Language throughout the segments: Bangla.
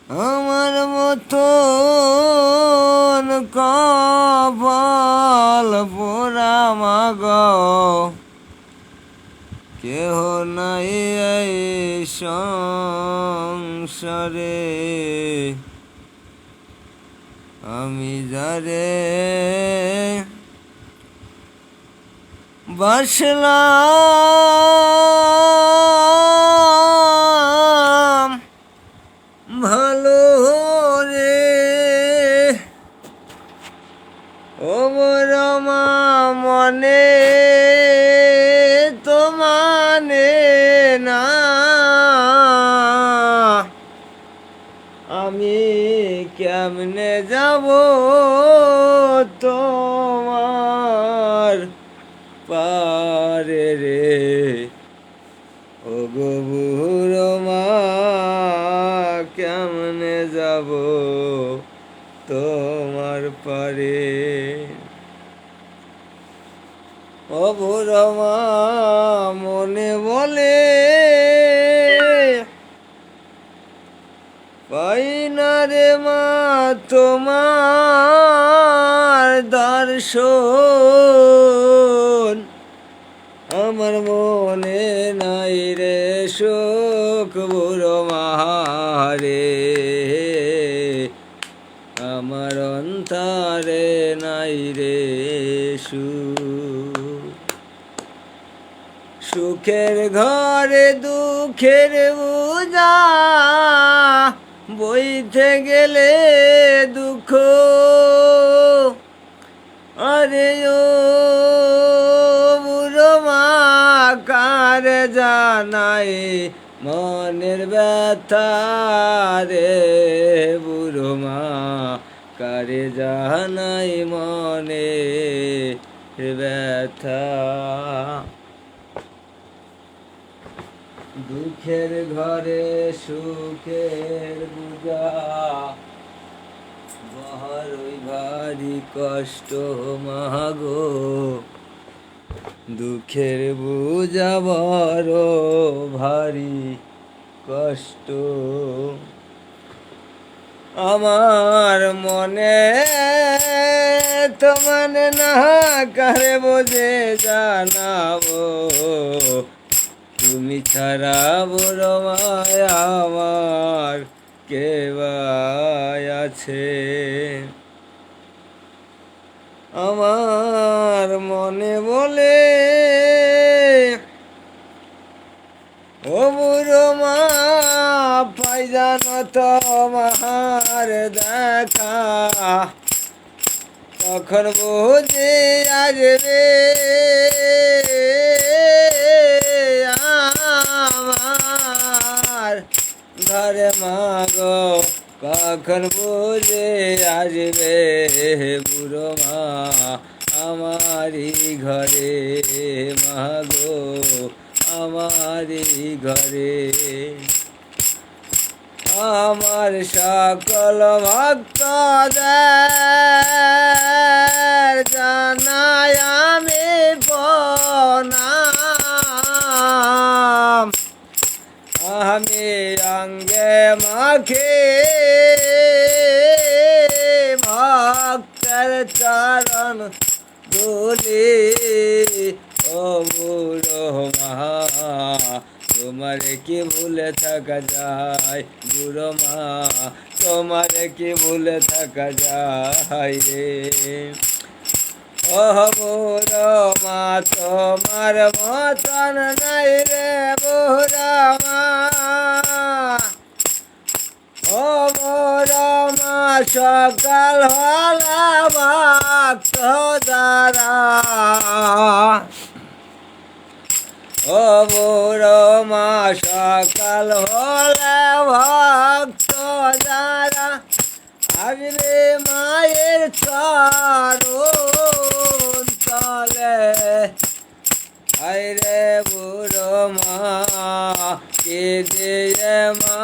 আমার মতন কপাল পোড়া মাগ কেহ নাই এই সংসারে। আমি যারে বাসলাম ভালো রে, ও রমা মনে তো মানে না। আমি কেমনে যাব তোমার পারে রে, ও গো বুড়ো মা কেমনে যাব তোমার পারে। ও বুড়ো মা মনে বলে পাই না রে মা তোমার দর্শন। আমার মনে নাই রে সুখ বুড়ো মারে, আমার অন্তরে নাই রে সুখ। সুখের ঘরে দুঃখের বোঝা বইতে গেলে দুঃখ। আরে ও বুড়ো মা কার জানাই মনের ব্যথা রে, বুড়ো মা কারে জানাই মনের ব্যথা। দুঃখের ঘরে সুখের বুঝা বড়ই ভারী কষ্ট মাগো, দুঃখের বুঝা বড় ভারী কষ্ট। আমার মনে তো মানে না কারে বোঝে জানাবো, তুমি ছাড়া বুড়ো মায় আমার কে বা আছে। আমার মনে বলে ও বুড়ো মা পাই জানো তোমার দেখা, তখন বুঝে আসবে আমার ঘরে মাগো, কখন বুঝে আসবে বুড়ো মা আমারি ঘরে মাগো, আমারি ঘরে। আমার সকল ভক্তদের জানাই আমি প্রণাম। আমি অঙ্গে মাখে ভক্তের চরণ ধুলি, ও বুড়ো মা তোমারে কি ভুলে থাকা যায়, বুড়ো মা তোমারে কি ভুলে থাকা যায় রে। ও বুড়ো মা তোমার মতন নাই রে বুড়ো মা, ও বুড়ো মা সকাল হলে ভক্ত যারা, ও বুড়ো মা সকাল হলে ভক্ত যারা আসবে মায়ের চরণ তলে। আইরে বুড়ো মা কে দিয়ে মা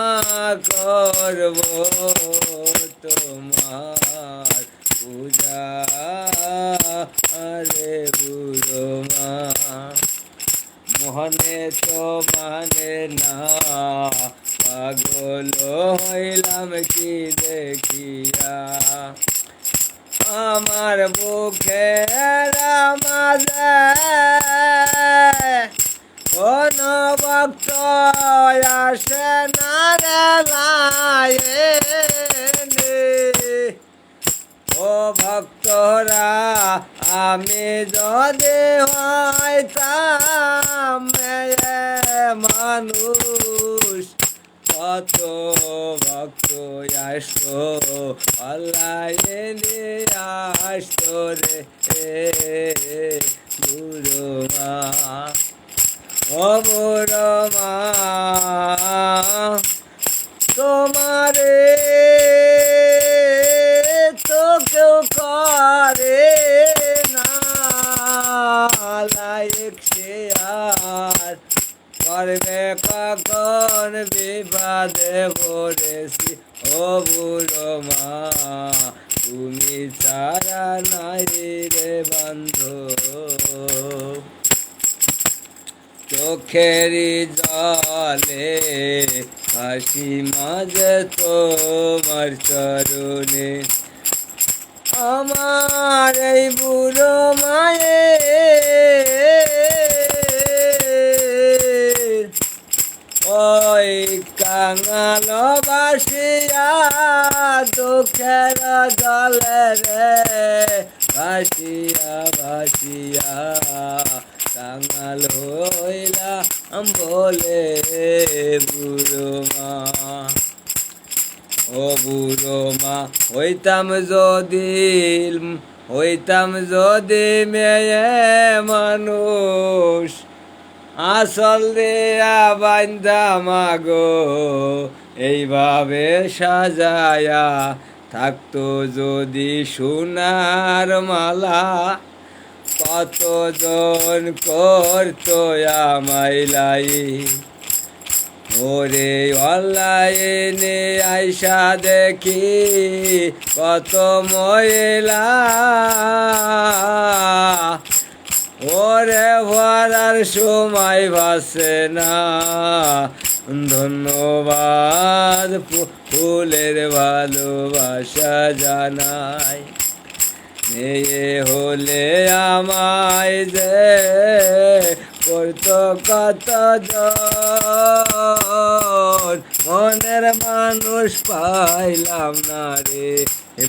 করব তোমার পূজা, আরে বুড়ো মা মনে তো মানে না, পাগল হইলাম কি দেখিয়া। আমার বুকের মাঝে কোন ভক্ত আসে না রে লাইনে। ও ভক্তরা আমি যদি হইতাম মেয়ে মানুষ, কত ভক্ত আসতো অনলাইনে আসতো রে বুড়ো মা। ও বুড়ো মা তোমারে তো কেউ করে না লাইক শেয়ার, করবে কখন বিবাদে পড়েছি। ও বুড়ো মা তুমি ছাড়া নাই রে বান্ধব। চোখেরই জলে হাসি মাঝে তোমার চরণে, আমার এই বুড়ো মায়ের ওই কাঙাল বাসিয়া দুঃখের জলে রে ভাসিয়া ভাসিয়া কাঙাল হইলা বলে বুড়ো মা। ও বুড়ো মা হইতাম যদি মেয়ে মানুষ, আসল দিয়া বান্ধা মাগো এইভাবে সাজায়া থাকতো যদি সোনার মালা, কতজন করতো আমায় লাই। ওরে অনলাইনে আইসা দেখি কত মহিলা, ওরে ভরার সময় ভাসে না। ধন্যবাদ ফুলের ভালোবাসা জানাই, মেয়ে হলে আমায় যে করতো কত জন, মনের মানুষ পাইলাম না রে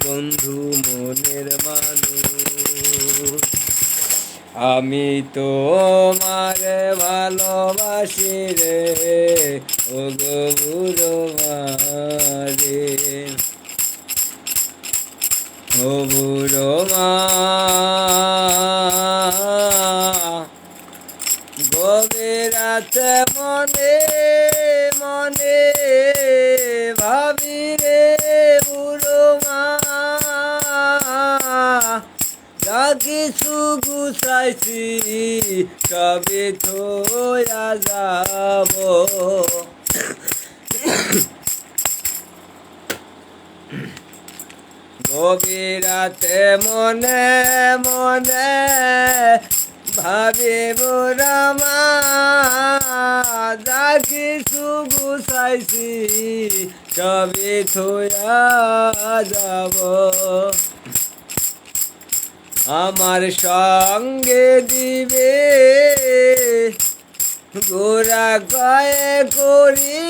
বন্ধু মনের মানুষ। আমি তোমারে ভালোবাসি রে ও গো বুড়ো মারে। ও বুড়ো মা গভীর রাতে মনে মনে ভাবি রে বুড়ো মা, যা কিছু গুছাইছি সবই থইয়া যাব। গভীর রাতে মনে মনে ভাবি বুড়ো মা, যা কিছু গুছাইছি সবই থইয়া যাব। আমার সঙ্গে দিবে গোরা গায়ে করি,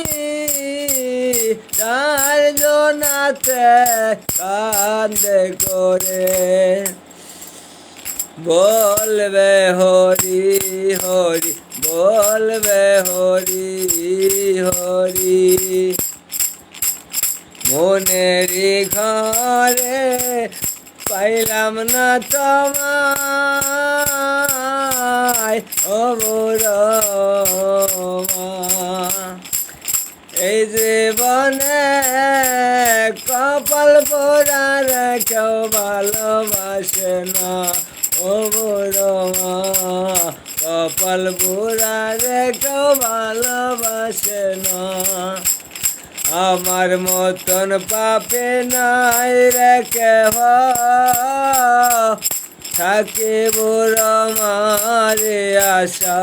তার জনাতে কান্দে করে বলবে হরি হরি, বলবে হরি হরি। মনেরই ঘরে পাইলাম না তোমায় ও বুড়ো মা। এই জীবনে কপাল পোড়ার কেউ ভালোবাসে না ও বুড়ো মা, কপাল পোড়ার কেউ ভালোবাসে না। আমার মতন পাপে নাই রে কেহ, থাকে বুড়ো মারে আশা